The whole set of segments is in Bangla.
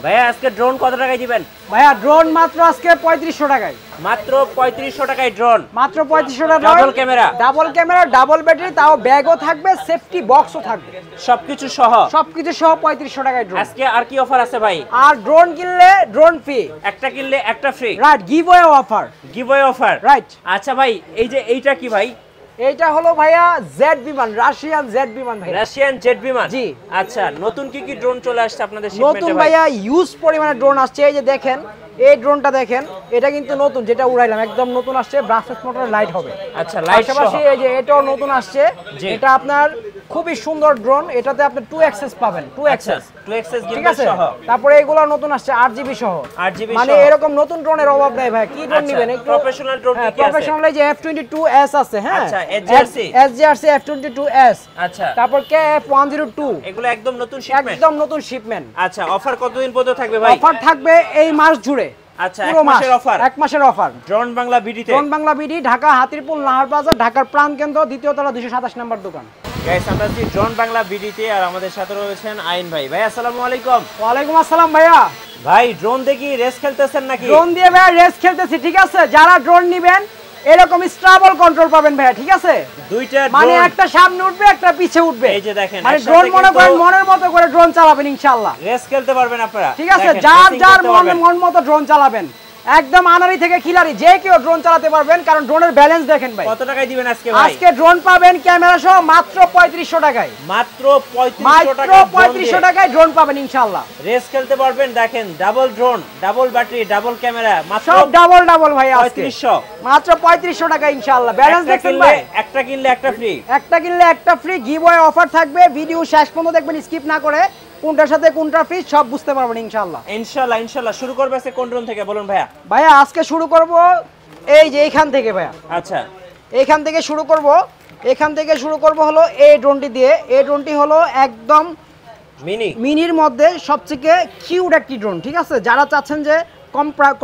ভাইয়া আজকে ড্রোন কত টাকায় দিবেন? ভাইয়া ড্রোন মাত্র আজকে 3500 টাকায়। মাত্র 3500 টাকায় ড্রোন, মাত্র 3500 টাকা। ডাবল ক্যামেরা, ডাবল ব্যাটারি, তাও ব্যাগও থাকবে, সেফটি বক্সও থাকবে, সবকিছু সহ 3500 টাকায় ড্রোন। আজকে আর কি অফার আছে ভাই? আর ড্রোন কিনলে ড্রোন ফ্রি, একটা কিনলে একটা free. Right, giveaway offer. Giveaway offer, right. আচ্ছা ভাই, এই যে এইটা কি ভাই? এইটা হলো ভাইয়া জেড বিমান, রাশিয়ান জেড বিমান ভাই। রাশিয়ান জেট বিমান, জি। আচ্ছা, নতুন কি কি ড্রোন চলে আসছে আপনাদের নতুন শিপমেন্টে ভাই? ভাইয়া ইউজ পরিমাণে ড্রোন আসছে। এই যে দেখেন, এই ড্রোনটা দেখেন, এটা কিন্তু নতুন, যেটা উড়াইলাম একদম নতুন আসছে, ব্রাসলেস মোটরের লাইট হবে। আচ্ছা, লাইট সহ। পাশাপাশি এই যে এটাও নতুন আসছে, জি। এটা আপনার খুবই সুন্দর ড্রোন, এটাতে আপনি 2 অ্যাক্সেস পাবেন, 2 অ্যাক্সেস, 2 অ্যাক্সেস ঠিক গিম্বল আছে। সহ। তারপরে এগুলো নতুন আসছে 8GB সহ। 8GB মানে সহ। এরকম নতুন ড্রোনের অভাব নাই ভাই। কি ড্রোন নেবেন? একটু প্রফেশনাল ড্রোন কি কি আছে? প্রফেশনাল এই যে F22s আছে, হ্যাঁ, আচ্ছা, SGRC F22s, আচ্ছা, তারপর KF102, এগুলো একদম নতুন শিপমেন্ট, একদম নতুন শিপমেন্ট। আচ্ছা, অফার কতদিন পর্যন্ত থাকবে ভাই? অফার থাকবে এই মাস জুড়ে। আচ্ছা, পুরো এক মাসের অফার, 1 মাসের অফার। ড্রোন বাংলা বিডিতে, ড্রোন বাংলা বিডি, ঢাকা হাতিরপুল নাহার বাজার, ঢাকার প্রাণকেন্দ্র, দ্বিতীয় তলা, 227 নম্বর দোকান। গাইস, আমরা আছি ড্রোন বাংলা বিডিতে, আর আমাদের সাথে রয়েছেন আইন ভাই। ভাই আসসালামু আলাইকুম। ওয়ালাইকুম আসসালাম ভাইয়া। ভাই ড্রোন দেখি রেস খেলতেছেন নাকি? ড্রোন দিয়ে ভাইয়া রেস খেলতেছি, ঠিক আছে। যারা ড্রোন নেবেন এরকম স্টেবল কন্ট্রোল পাবেন ভাইয়া, ঠিক আছে। দুইটা মানে ড্রোন, একটা সামনে উঠবে, একটা পিছে উঠবে। এই যে দেখেন, মানে একসাথে ড্রোন মনে করেন কিন্তু মনের মতো করে ড্রোন চালাবেন ইনশাআল্লাহ। রেস খেলতে পারবেন আপনারা, ঠিক আছে। দেখেন, যার racing যার করতে পারবেন। মন মতো ড্রোন চালাবেন, একদম আনারি থেকে খিলারি যে কেউ ড্রোন চালাতে পারবেন, কারণ ড্রোনের ব্যালেন্স দেখেন ভাই। কত টাকায় দিবেন আজকে ভাই? আজকে ড্রোন পাবেন ক্যামেরা সহ মাত্র 3500 টাকায়। মাত্র 3500 মাত্র টাকা, 3500 টাকায় ড্রোন পাবেন ইনশাআল্লাহ। রেস খেলতে পারবেন। দেখেন, double drone, double battery, double camera, মাত্র সব ডাবল ডাবল ভাই আজকে 3500, মাত্র 3500 টাকা ইনশাআল্লাহ। ব্যালেন্স দেখেন ভাই, একটা কিনলে একটা ফ্রি, একটা কিনলে একটা ফ্রি। গিভওয়ে অফার থাকবে, ভিডিও শেষ পর্যন্ত দেখবেন, স্কিপ না করে, কোনটার সাথে কোনটা ফ্রি সব বুঝতে পারবেন ইনশাআল্লাহ। ইনশাআল্লাহ ইনশাআল্লাহ। শুরু করবে আজকে কোন ড্রোন থেকে বলুন ভাইয়া? ভাইয়া আজকে শুরু করব এই যে এইখান থেকে ভাইয়া। আচ্ছা, এইখান থেকে শুরু করব। এখান থেকে শুরু করব হলো এই ড্রোনটি দিয়ে। এই ড্রোনটি হলো একদম মিনির মধ্যে সবথেকে কিউট একটি ড্রোন, ঠিক আছে। যারা চাচ্ছেন যে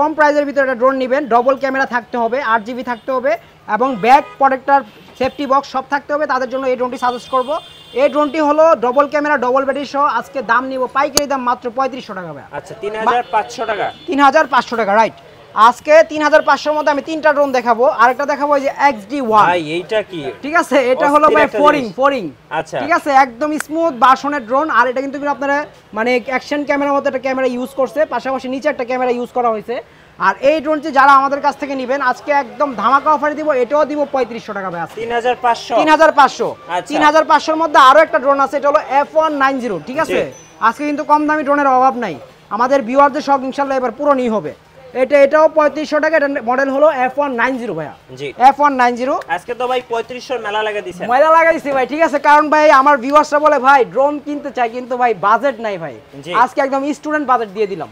কম প্রাইসের ভিতরে একটা ড্রোন নেবেন, ডবল ক্যামেরা থাকতে হবে, 8GB থাকতে হবে, এবং ব্যাক প্রোটেক্টর, সেফটি বক্স সব থাকতে হবে, তাদের জন্য এই ড্রোনটি সাজেস্ট করব। এই ড্রোনটি হলো ডবল ক্যামেরা, ডবল ব্যাটারি সহ। আজকে দাম নিব পাইকারি দাম মাত্র 3500 টাকা ভাই। আচ্ছা, 3500 টাকা। 3500 টাকা, রাইট। আজকে 3500 মধ্যে আমি তিনটা ড্রোন দেখাবো। আরেকটা দেখাবো এই যে XD1। ভাই এইটা কি? ঠিক আছে, এটা হলো ভাই ফোরিং। আচ্ছা, ঠিক আছে, একদম স্মুথ ভার্সনের ড্রোন। আর এটা কিন্তু আপনারা মানে অ্যাকশন ক্যামেরার মতো একটা ক্যামেরা ইউজ করছে, পাশাপাশি নিচে একটা ক্যামেরা ইউজ করা হয়েছে। আর এই ড্রোনটি যারা আমাদের কাছ থেকে নেবেন আজকে একদম ধামাকা অফারে দিব, এটাও দিব 3500 টাকা ভাই। 3500। 3500 মধ্যে আরো একটা ড্রোন আছে, এটা হলো F190, ঠিক আছে। আজকে কিন্তু কম দামি ড্রোনের অভাব নাই, আমাদের ভিউয়ারদের সব ইনশাআল্লাহ এবার পুরোই হবে। এটাও 3500 টাকা। এটা মডেল হলো F190 ভাইয়া। জি, F190। আজকে তো ভাই 3500 মেলা লাগা দিছেন। মেলা লাগাইছি ভাই, ঠিক আছে। কারণ ভাই আমার ভিউয়ার্সরা বলে ভাই ড্রোন কিনতে চাই, কিন্তু ভাই বাজেট নাই ভাই। আজকে একদম স্টুডেন্ট বাজেট দিয়ে দিলাম,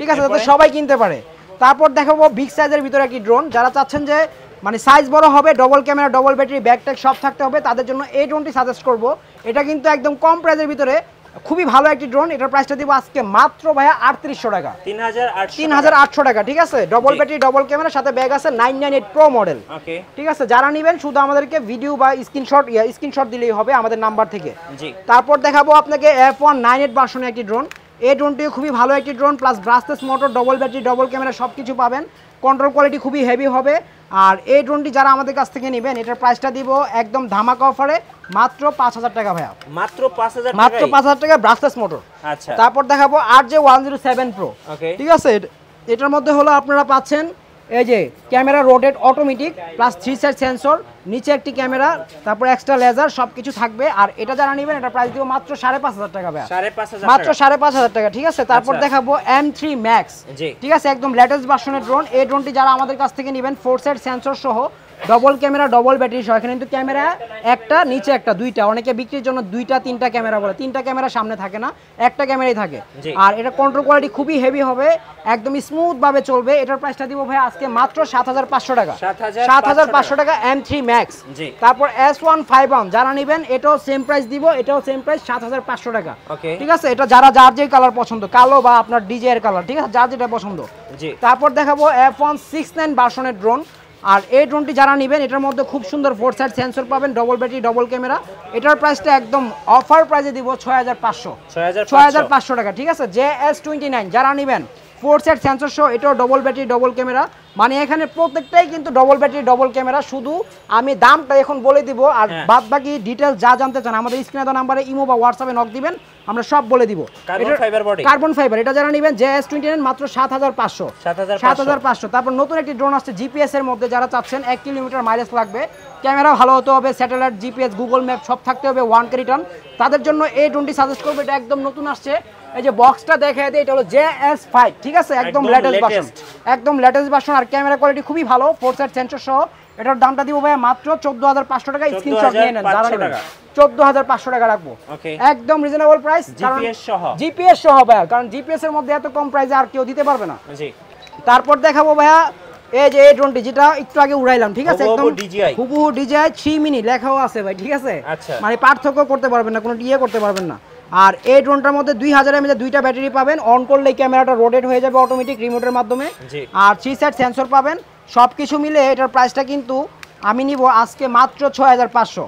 ঠিক আছে, যাতে সবাই কিনতে পারে। তারপর দেখাবো বিগ সাইজের ভিতরে একটি ড্রোন। যারা চাচ্ছেন যে মানে সাইজ বড় হবে, ডবল ক্যামেরা, ডবল ব্যাটারি, ব্যাকট্যাগ সব থাকতে হবে, তাদের জন্য এই ড্রোনটি সাজেস্ট করব। এটা কিন্তু একদম কম প্রাইসের ভিতরে খুবই ভালো একটি ড্রোন। এটার প্রাইসটা দিব আজকে মাত্র ভাইয়া 3800 টাকা। 3800 টাকা, ঠিক আছে। ডবল ব্যাটারি, ডবল ক্যামেরা, সাথে ব্যাগ আছে, 998 প্রো মডেল, ঠিক আছে। যারা নেবেন শুধু আমাদেরকে ভিডিও বা স্ক্রিনশট দিলেই হবে আমাদের নাম্বার থেকে। তারপর দেখাবো আপনাকে F198 ভার্সনের একটি ড্রোন। এই ড্রোনটিও খুবই ভালো একটি drone, plus brushless motor, double battery, double camera সব কিছু পাবেন। কন্ট্রোল কোয়ালিটি খুবই হেভি হবে। আর এই ড্রোনটি যারা আমাদের কাছ থেকে নেবেন এটার প্রাইসটা দিব একদম ধামাকা অফারে মাত্র 5000 টাকা ভাইয়া। মাত্র 5000 টাকা, মাত্র 5000 টাকা, ব্রাসলেস মোটর। আচ্ছা, তারপর দেখাবো RJ107 প্রো, ঠিক আছে। এটার মধ্যে হলো আপনারা পাচ্ছেন এই যে camera rotate automatic, plus 3 side sensor, নিচে একটি ক্যামেরা, তারপর এক্সট্রা লেজার সব কিছু থাকবে। আর এটা যারা নেবেন এটা প্রাইস দিব মাত্র 5500 টাকা ভাই। মাত্র 5500 টাকা, ঠিক আছে। তারপর দেখাবো M3 Max, ঠিক আছে, একদম লেটেস্ট ভার্সনের ড্রোন। এই ড্রোনটি যারা আমাদের কাছ থেকে নেবেন 4 সাইড সেন্সর সহ, ডবল ক্যামেরা, ডবল ব্যাটারি সহ। এখানে কিন্তু ক্যামেরা একটা, নিচে একটা, দুইটা। অনেকে বিক্রির জন্য 2টা 3টা ক্যামেরা বলে, 3টা ক্যামেরা সামনে থাকে না, একটা ক্যামেরাই থাকে। আর এটা কন্ট্রোল কোয়ালিটি খুবই হেভি হবে, একদম স্মুথ ভাবে চলবে। এটার প্রাইসটা দিব ভাই আজকে মাত্র 7500 টাকা। 7500 টাকা M3 Max। তারপর S151 যারা নেবেন এটাও সেম প্রাইস দিব, এটাও সেম প্রাইস 7500 টাকা, ঠিক আছে। এটা যারা যার যে কালার পছন্দ, কালো বা আপনার ডিজে এর কালার, ঠিক আছে, যার যেটা পছন্দ। তারপর দেখাবো F169 ভার্সনের ড্রোন। আর এই ড্রোনটি যারা নেবেন এটার মধ্যে খুব সুন্দর 4 সাইড সেন্সর পাবেন, ডবল ব্যাটারি ডবল ক্যামেরা। এটার প্রাইসটা একদম অফার প্রাইসে দিব 6500 টাকা, ঠিক আছে। JS29 যারা নেবেন 4 সাইড সেন্সর সহ, এটাও ডবল ব্যাটারি ডবল ক্যামেরা, মানে এখানে প্রত্যেকটাই কিন্তু ডবল ব্যাটারি ডবল ক্যামেরা। শুধু আমি দামটা এখন বলে দিব, আর বাদ বাকি ডিটেইলস যা জানতে চান আমাদের স্ক্রিনে দেওয়া নম্বরে ইমো বা হোয়াটসঅ্যাপে নক দিবেন, আমরা সব বলে দিব। কার্বন ফাইবার এটা যারা নেবেন JS29 মাত্র 7500। তারপর নতুন একটি ড্রোন আসছে জিপিএস এর মধ্যে, যারা চাচ্ছেন 1 কিলোমিটার মাইলেজ লাগবে, ক্যামেরা ভালো হতে হবে, স্যাটেলাইট জিপিএস গুগল ম্যাপ সব থাকতে হবে, 1 কে রিটার্ন, তাদের জন্য এই ড্রোনটি সাজেস্ট করব। এটা একদম নতুন আসছে, এই যে বক্সটা দেখায় দেয়, এটা হলো JS5, ঠিক আছে, একদম লেটেস্ট ভার্সন, একদম লেটেস্ট ভার্সন। আর ক্যামেরা কোয়ালিটি খুবই ভালো, 4 সাইড সেন্সর সহ। এটার দামটা দিব ভাই মাত্র 14500 টাকা। স্ক্রিনশট নিয়ে নেন যারা নেবেন, 14500 টাকা রাখবো, একদম রিজনেবল প্রাইস, জিপিএস সহ ভাইয়া, কারণ জিপিএস এর মধ্যে এত কম প্রাইসে আর কেউ দিতে পারবে না। তারপর দেখাবো ভাইয়া এই যে এই ড্রোনটি, যেটা একটু আগে উড়াইলাম, ঠিক আছে, একদম হুবহু DJI 3 মিনি লেখাও আছে ভাই, ঠিক আছে, মানে পার্থক্য করতে পারবেন না, কোনো করতে পারবেন না। আর এই ড্রোনটার মধ্যে 2000 mAh দুইটা ব্যাটারি পাবেন, অন করলেই ক্যামেরাটা রোটেট হয়ে যাবে অটোমেটিক রিমোটের মাধ্যমে, আর 3 সাইড সেন্সর পাবেন। সবকিছু মিলে এটার প্রাইসটা কিন্তু আমি নিব আজকে মাত্র 6500,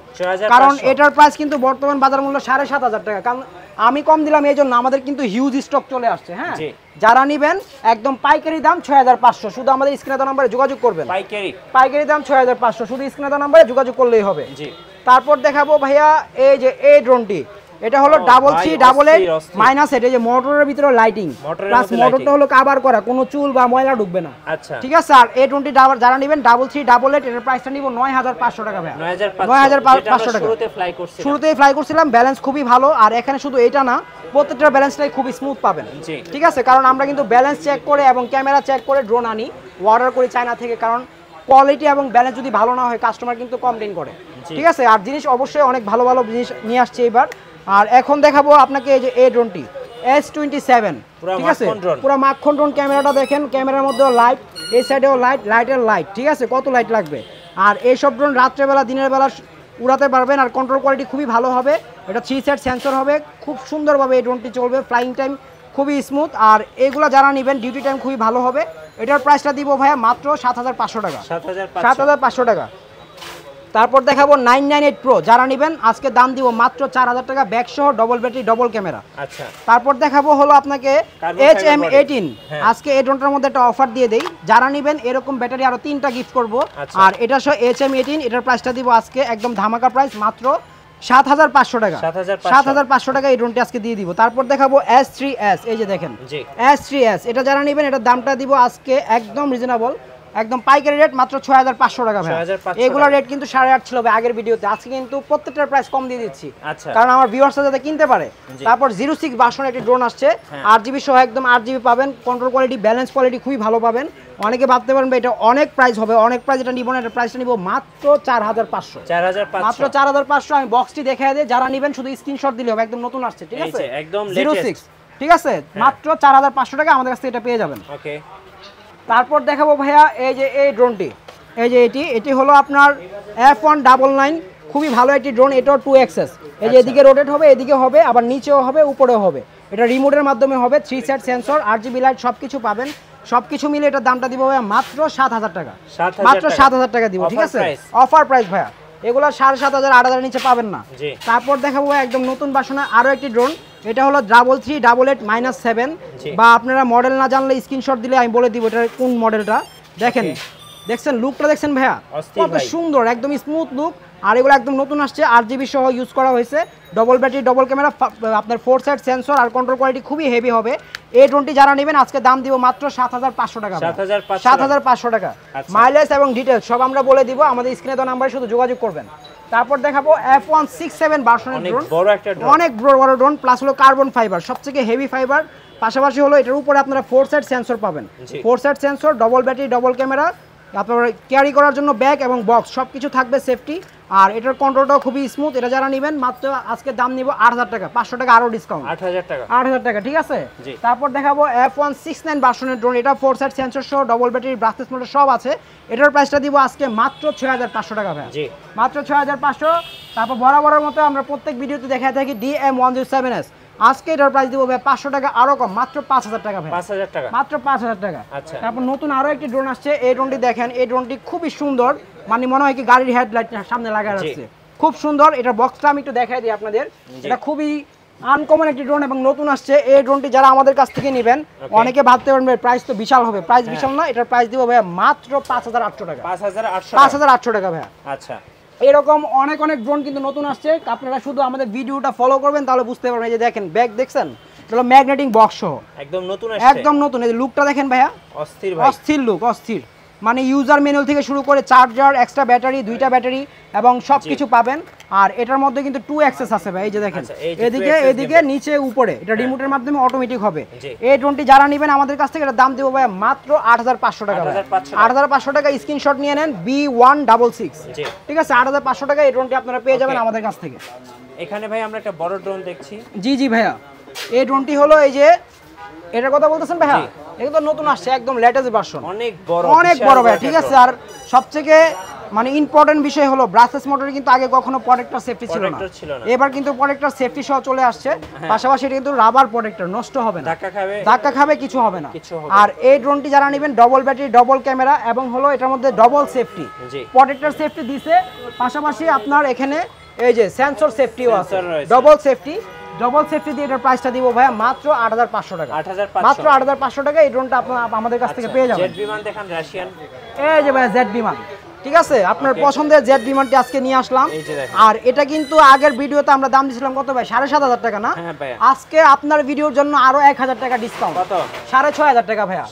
কারণ এটার প্রাইস কিন্তু বর্তমান বাজার মূল্য 7500 টাকা। কারণ আমি কম দিলাম এই জন্য, আমাদের কিন্তু হিউজ স্টক চলে আসছে। হ্যাঁ, যারা নেবেন একদম পাইকারি দাম 6500, শুধু আমাদের স্ক্রিনে দেওয়া নম্বরে যোগাযোগ করবেন। পাইকারি দাম 6500, শুধু স্ক্রিনে দেওয়া নম্বরে যোগাযোগ করলেই হবে। তারপর দেখাবো ভাইয়া এই যে এই ড্রোনটি, এটা হলো 3388-8, এই যে মোটরের ভিতরে লাইটিং প্লাস মোটরটা হলো কভার করা, কোনো চুল বা ময়লা ঢুকবে না, ঠিক আছে। আর এই ড্রোনটি যারা নেবেন 3388, এর প্রাইসটা নিব 9500 টাকা ভাই, 9500 টাকা। শুরুতেই ফ্লাই করছিলাম, ব্যালেন্স খুবই ভালো। আর এখানে শুধু এটা না, প্রত্যেকটা ব্যালেন্সটাই খুবই স্মুথ পাবেন, ঠিক আছে, কারণ আমরা কিন্তু ব্যালেন্স চেক করে এবং ক্যামেরা চেক করে ড্রোন আনি, অর্ডার করি চায়না থেকে, কারণ কোয়ালিটি এবং ব্যালেন্স যদি ভালো না হয় কাস্টমার কিন্তু কমপ্লেইন করে, ঠিক আছে। আর জিনিস অবশ্যই অনেক ভালো ভালো জিনিস নিয়ে আসছে এবার। আর এখন দেখাবো আপনাকে এই যে এই ড্রোনটি S27, ঠিক আছে, পুরো মাখন ড্রোন। ক্যামেরাটা দেখেন, ক্যামেরার মধ্যেও লাইট, এই সাইডেও লাইট, লাইটের লাইট, ঠিক আছে, কত লাইট লাগবে। আর এইসব ড্রোন রাত্রেবেলা দিনের বেলা উড়াতে পারবেন, আর কন্ট্রোল কোয়ালিটি খুবই ভালো হবে। এটা 3 সাইড সেন্সর হবে, খুব সুন্দরভাবে এই ড্রোনটি চলবে, ফ্লাইং টাইম খুবই স্মুথ। আর এগুলো যারা নেবেন ডিউটি টাইম খুবই ভালো হবে। এটার প্রাইসটা দিব ভাইয়া মাত্র 7500 টাকা, 7500 টাকা। তারপর দেখাবো 998 Pro, যারা নেবেন আজকে দাম দিব মাত্র 4000 টাকা, ব্যাক সহ ডবল ব্যাটারি ডবল ক্যামেরা। আচ্ছা, তারপর দেখাবো হলো আপনাকে HM18, আজকে এই ড্রোনটার মধ্যে একটা অফার দিয়ে দেই, যারা নেবেন এরকম ব্যাটারি আরো 3টা গিফট করব। আর এটা সহ HM18, এটার প্রাইসটা দিব আজকে একদম ধামাকা প্রাইস মাত্র 7500 টাকা, 7500 টাকা এই ড্রোনটি আজকে দিয়ে দিব। তারপর দেখাবো S3S, এই যে দেখেন S3S, এটা যারা নেবেন এটার দামটা দিব আজকে একদম রিজনেবল, একদম পাইকারি রেট মাত্র 6500 টাকা ভাই। এগুলো রেট কিন্তু 8.5 ছিল ভাই আগের ভিডিওতে, আজকে কিন্তু প্রত্যেকটার প্রাইস কম দিয়ে দিচ্ছি, কারণ আমার ভিউয়ার্সরা যাতে কিনতে পারে। তারপর 06 ভার্সন একটি ড্রোন আসছে, 8GB সহ, একদম 8GB পাবেন, কন্ট্রোল কোয়ালিটি ব্যালেন্স কোয়ালিটি খুবই ভালো পাবেন। অনেকে ভাবতে পারেন ভাই এটা অনেক প্রাইস হবে, অনেক প্রাইস এটা নিব না, এটা প্রাইসটা নিব মাত্র 4500, মাত্র 4500। আমি বক্সটি দেখায় দিই, যারা নেবেন শুধু স্ক্রিনশট দিলে হবে, একদম নতুন আসছে, ঠিক আছে, একদম 06, ঠিক আছে, মাত্র 4500 টাকা আমাদের কাছ থেকে এটা পেয়ে যাবেন। ওকে, তারপর দেখাবো ভাইয়া এই যে এই ড্রোনটি, এই যে এটি হলো আপনার F199, খুবই ভালো একটি ড্রোন, এটাও 2XS, এই যে এদিকে রোটেট হবে, এদিকে হবে, আবার নিচেও হবে, উপরেও হবে, এটা রিমোটের মাধ্যমে হবে, 3 সাইড সেন্সর, 8GB লাইট, সবকিছু পাবেন। সবকিছু মিলে এটার দামটা দিব ভাইয়া মাত্র 7000 টাকা, মাত্র 7000 টাকা দিব, ঠিক আছে, অফার প্রাইস ভাইয়া, এগুলো 7500 8000 নিচে পাবেন না। তারপর দেখাবো একদম নতুন ভার্সনে আরো একটি ড্রোন, এটা হলো 3388-7, বা আপনারা মডেল না জানলে স্ক্রিনশট দিলে আমি বলে দিব এটা কোন মডেলটা। দেখেন, দেখছেন লুকটা, দেখছেন ভাইয়া কত সুন্দর, একদম স্মুথ লুক। আর এগুলো একদম নতুন আসছে, 8GB সহ ইউজ করা হয়েছে, ডবল ব্যাটারি ডবল ক্যামেরা, আপনার 4 সাইড সেন্সর, আর কন্ট্রোল কোয়ালিটি খুবই হেভি হবে। এই ড্রোনটি যারা নেবেন আজকে দাম দিব মাত্র 7500 টাকা, 7500 টাকা। মাইলেজ এবং ডিটেইলস সব আমরা বলে দিব, আমাদের স্ক্রিনে দেওয়া নম্বরে শুধু যোগাযোগ করবেন। তারপর দেখাবো F167 ভার্সনের ড্রোন, অনেক বড় ড্রোন, প্লাস হলো কার্বন ফাইবার, সবথেকে হেভি ফাইবার, পাশাপাশি হলো এটার উপরে আপনারা 4 সাইড সেন্সর পাবেন, 4 side sensor, double battery double camera, তারপরে ক্যারি করার জন্য ব্যাগ এবং বক্স সবকিছু থাকবে সেফটি। আর এটার কন্ট্রোলটাও খুবই স্মুথ। এটা যারা নেবেন মাত্র আজকে দাম নিব 8000 টাকা, 500 টাকা আরো ডিসকাউন্ট, 8000 টাকা, ঠিক আছে। তারপর দেখাবো F169 ভার্সনের ড্রোন, এটা 4 সাইড সেন্সর সহ, ডবল ব্যাটারি, ব্রাসলেস মোটর সব আছে। এটার প্রাইসটা দিব আজকে মাত্র 6500 টাকা ভাই, মাত্র 6500। তারপর বরাবরের মতো আমরা প্রত্যেক ভিডিওতে দেখায় থাকি DM107S। আজকে এটার প্রাইস দিব ভাই 500 টাকা আরো কম, মাত্র 5000 টাকা ভাই। 5000 টাকা, মাত্র 5000 টাকা। আচ্ছা, তারপর নতুন আরো একটি ড্রোন আসছে, এই ড্রোনটি দেখেন, এই ড্রোনটি খুবই সুন্দর, মানে মনে হয় কি গাড়ির হেডলাইট সামনে লাগা আছে, খুব সুন্দর। এটা বক্সটা আমি একটু দেখাই দিই আপনাদের। এটা খুবই আনকমন একটি ড্রোন এবং নতুন আসছে। এই ড্রোনটি যারা আমাদের কাছ থেকে নেবেন, অনেকে ভাবতে পারবেন প্রাইস তো বিশাল হবে, প্রাইস বিশাল না, এটার প্রাইস দিব ভাই মাত্র 5800 টাকা। 5800 টাকা ভাই। আচ্ছা, এরকম অনেক অনেক ড্রোন কিন্তু নতুন আসছে, আপনারা শুধু আমাদের ভিডিওটা ফলো করবেন তাহলে বুঝতে পারবেন। এই যে দেখেন ব্যাগ দেখছেন, এটা ম্যাগনেটিং বক্স সহ একদম নতুন আসছে, একদম নতুন। এই যে লুকটা দেখেন ভাইয়া, অস্থির ভাই, অস্থির লুক, অস্থির। মানে ইউজার ম্যানুয়াল থেকে শুরু করে চার্জার, এক্সট্রা ব্যাটারি, দুইটা ব্যাটারি এবং সবকিছু পাবেন। আর এটার মধ্যে কিন্তু 2 অ্যাক্সেস আছে ভাই, এই যে দেখেন, এদিকে নিচে উপরে, এটা রিমোটের মাধ্যমে অটোমেটিক হবে। এই ড্রোনটি যারা নেবেন আমাদের কাছ থেকে, এটার দাম দেবো ভাই মাত্র 8500 টাকা। 8500 টাকা স্ক্রিনশট নিয়ে নেন, B166, ঠিক আছে? 8500 টাকা এই ড্রোনটি আপনারা পেয়ে যাবেন আমাদের কাছ থেকে। এখানে ভাই আমরা একটা বড় ড্রোন দেখছি। জি ভাইয়া, এই ড্রোনটি হলো এই যে এটার কথা বলতেছেন ভাইয়া, এটা তো নতুন আসছে, একদম লেটেস্ট ভার্সন, অনেক বড় ভাই, ঠিক আছে? আর সবথেকে মানে ইম্পর্টেন্ট বিষয় হলো ব্রাসলেস মোটরে কিন্তু আগে কখনো প্রোটেক্টর সেফটি ছিল না, এবার কিন্তু প্রোটেক্টর সেফটি সহ চলে আসছে। পাশাপাশি এটা কিন্তু রাবার প্রোটেক্টর, নষ্ট হবে না, ধাক্কা খাবে কিছু হবে না। আর এই ড্রোনটি যারা নেবেন, ডবল ব্যাটারি, ডবল ক্যামেরা এবং হলো এটার মধ্যে ডবল সেফটি, প্রোটেক্টর সেফটি দিছে, পাশাপাশি আপনার এখানে এই যে সেন্সর সেফটিও আছে, ডবল সেফটি দিয়ে এটার প্রাইসটা দিব ভাই মাত্র 8500 টাকা। মাত্র 8500 টাকা এই ড্রোনটা আপনারা আমাদের কাছ থেকে পেয়ে যাবেন। জেট বিমান দেখান, রাশিয়ান, এই যে ভাই জেট বিমান, ঠিক আছে? আপনার পছন্দের জেট বিমানটি আজকে নিয়ে আসলাম। আর এটা কিন্তু আগের ভিডিওতে আমরা দাম দিয়েছিলাম কত ভাই? 7500 টাকা না? আজকে আপনার ভিডিওর জন্য আরো 1000 টাকা ডিসকাউন্ট। কত? 6500 টাকা ভাইয়া।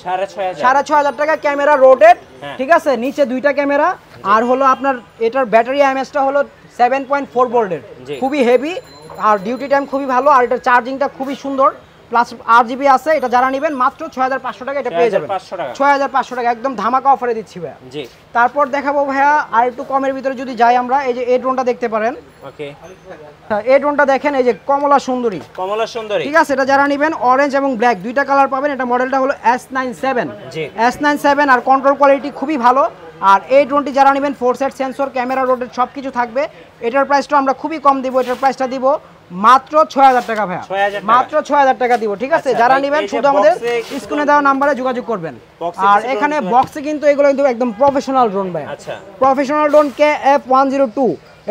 6500 টাকা, ক্যামেরা রোটেট, ঠিক আছে? নিচে দুইটা ক্যামেরা, আর হলো আপনার এটার ব্যাটারি এমএসটা হলো 7.4 ভোল্টের, খুবই হেভি, আর ডিউটি টাইম খুবই ভালো, আর এটার চার্জিংটা খুবই সুন্দর, প্লাস 8GB আছে। এটা যারা নেবেন মাত্র 6500 টাকা এটা পেয়ে যাবেন। 6500 টাকা একদম ধামাকা অফারে দিচ্ছি ভাইয়া। জি, তারপর দেখাবো ভাইয়া আর একটু কমের ভিতরে যদি যাই আমরা, এই যে এই ড্রোনটা দেখতে পারেন। ওকে, এই ড্রোনটা দেখেন, এই যে কমলা সুন্দরী, ঠিক আছে? এটা যারা নেবেন অরেঞ্জ এবং ব্ল্যাক দুইটা কালার পাবেন। এটা মডেলটা হলো S97 আর কন্ট্রোল কোয়ালিটি খুবই ভালো। আর এই ড্রোনটি যারা নেবেন 4 সেট সেন্সর, ক্যামেরা, রোটেট সবকিছু থাকবে। এটার প্রাইসটা আমরা খুবই কম দিব, এটার প্রাইসটা দিব মাত্র 6000 টাকা ভাইয়া, মাত্র 6000 টাকা দিব, ঠিক আছে? যারা নেবেন শুধু আমাদের স্ক্রিনে দেওয়া নাম্বারে যোগাযোগ করবেন। আর এখানে বক্সে কিন্তু এগুলো কিন্তু একদম প্রফেশনাল ড্রোন ভাই, প্রফেশনাল ড্রোন KF102,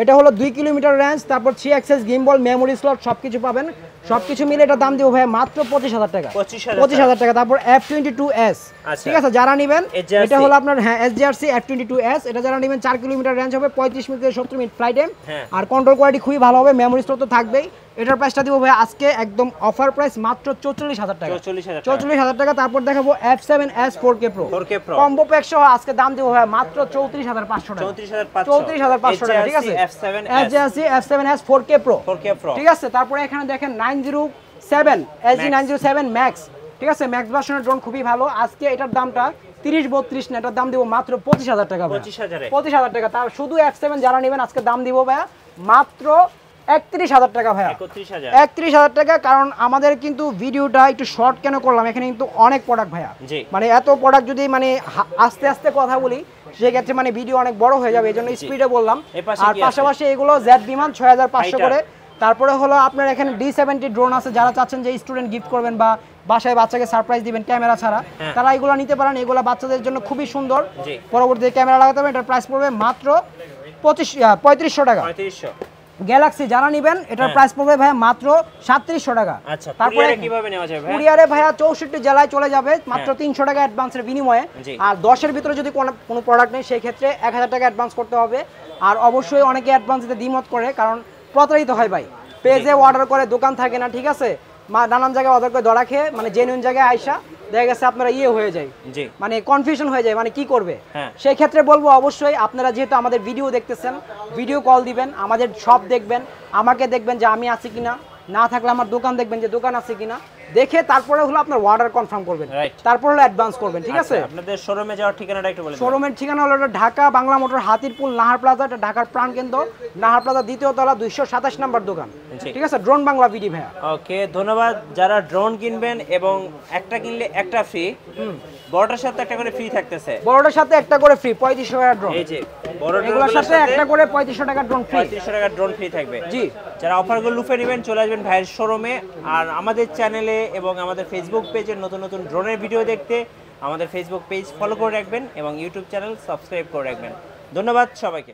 এটা হলো 2 কিলোমিটার রেঞ্জ, তারপর 3 অ্যাক্সেস, গিম্বল, মেমোরি স্লট সবকিছু পাবেন। সবকিছু মিলে এটা দাম দিব ভাই মাত্র 25000 টাকা। 25000 টাকা। তারপর F22S, ঠিক আছে? যারা নেবেন, এটা হলো আপনার SGRC F22S, এটা যারা নেবেন 4 কিলোমিটার রেঞ্জ হবে, 35 মিনিট থেকে 70 মিনিট ফ্লাইট টাইম, আর কন্ট্রোল কোয়ালিটি খুবই ভালো হবে, মেমোরি স্লট তো থাকবেই। এটার প্রাইসটা দিব ভাই আজকে একদম অফার প্রাইস মাত্র 44000 টাকা। 44000 টাকা। তারপর দেখাবো F7S 4K Pro combo pack সহ আজকে দাম দিব ভাই মাত্র 34500 টাকা। 34500 টাকা, ঠিক আছে? F7S 4K Pro, ঠিক আছে? তারপরে এখানে দেখেন 907 SG907 Max, ঠিক আছে? ম্যাক্স ভার্সনের ড্রোন খুবই ভালো। আজকে এটার দামটা 30-32 না, এটার দাম দিব মাত্র 25000 টাকা। 25000 টাকা। তার শুধু F7 যারা নেবেন আজকে দাম দিব ভাই মাত্র 31000 টাকা ভাইয়া। 31000 টাকা। কারণ আমাদের কিন্তু ভিডিওটা একটু শর্ট কেন করলাম, এখানে কিন্তু অনেক প্রোডাক্ট ভাইয়া, মানে এত প্রোডাক্ট যদি মানে আস্তে আস্তে কথা বলি সেক্ষেত্রে মানে ভিডিও অনেক বড় হয়ে যাবে, এই জন্য স্পিডে বললাম। আর পাশাপাশি এগুলো জেড বিমান 6500 করে। তারপরে হলো আপনার এখানে D70 ড্রোন আছে, যারা চাচ্ছেন যে স্টুডেন্ট গিফট করবেন বা বাসায় বাচ্চাকে সারপ্রাইজ দিবেন ক্যামেরা ছাড়া, তারা এগুলো নিতে পারেন। এগুলো বাচ্চাদের জন্য খুবই সুন্দর, পরবর্তীতে ক্যামেরা লাগাতে হবে। এটার প্রাইস পড়বে মাত্র 3500 টাকা। গ্যালাক্সি যারা নেবেন এটার প্রাইস পড়বে ভাইয়া মাত্র 3700 টাকা। তারপরে কিভাবে নেওয়া যাবে? কুরিয়ারে ভাইয়া 64 জেলায় চলে যাবে মাত্র 300 টাকা অ্যাডভান্সের বিনিময়ে। আর 10 এর ভিতরে যদি কোনো প্রোডাক্ট নেই সেই ক্ষেত্রে 1000 টাকা অ্যাডভান্স করতে হবে। আর অবশ্যই অনেকে অ্যাডভান্স দিতে দ্বিমত করে, কারণ প্রতারিত হয় ভাই, পেজে অর্ডার করে দোকান থাকে না, ঠিক আছে? নানান জায়গায় অর্ডার করে ধরা খেয়ে মানে জেনুইন জায়গায় আইসা দেখা গেছে আপনারা হয়ে যায়, মানে কনফিউশন হয়ে যায়, মানে কি করবে। সেই ক্ষেত্রে বলবো অবশ্যই আপনারা যেহেতু আমাদের ভিডিও দেখতেছেন, ভিডিও কল দিবেন, আমাদের শপ দেখবেন, আমাকে দেখবেন যে আমি আছি কিনা, না থাকলে আমার দোকান দেখবেন যে দোকান আছে কিনা, দেখে তারপরে হলো আপনার অর্ডার কনফার্ম করবেন, তারপর হলো অ্যাডভান্স করবেন, ঠিক আছে? আপনাদের শোরুমে যাওয়ার ঠিকানাটা একটু বলেন। শোরুমের ঠিকানা হলো ঢাকা বাংলা মোটর হাতিরপুল নাহার প্লাজা, এটা ঢাকার প্রাণকেন্দ্র নাহার প্লাজা দ্বিতীয় তলা 227 নম্বর দোকান, ঠিক আছে? ড্রোন বাংলা বিডি ভাইয়া। ওকে, ধন্যবাদ। যারা ড্রোন কিনবেন এবং একটা কিনলে একটা ফ্রি, বড়টার সাথে একটা করে ফ্রি থাকতেছে, বড়টার সাথে একটা করে ফ্রি 3500 টাকা ড্রোন। এই যে বড়টার সাথে একটা করে 3500 টাকা ড্রোন ফ্রি, 3500 টাকা ড্রোন ফ্রি থাকবে। জি, যারা অফারগুলো লুফে নেবেন চলে আসবেন ভাইয়ের শোরুমে। আর আমাদের চ্যানেলে এবং আমাদের ফেসবুক পেজের নতুন নতুন ড্রোনের ভিডিও দেখতে আমাদের ফেসবুক পেজ ফলো করে রাখবেন এবং ইউটিউব চ্যানেল সাবস্ক্রাইব করে রাখবেন। ধন্যবাদ সবাইকে।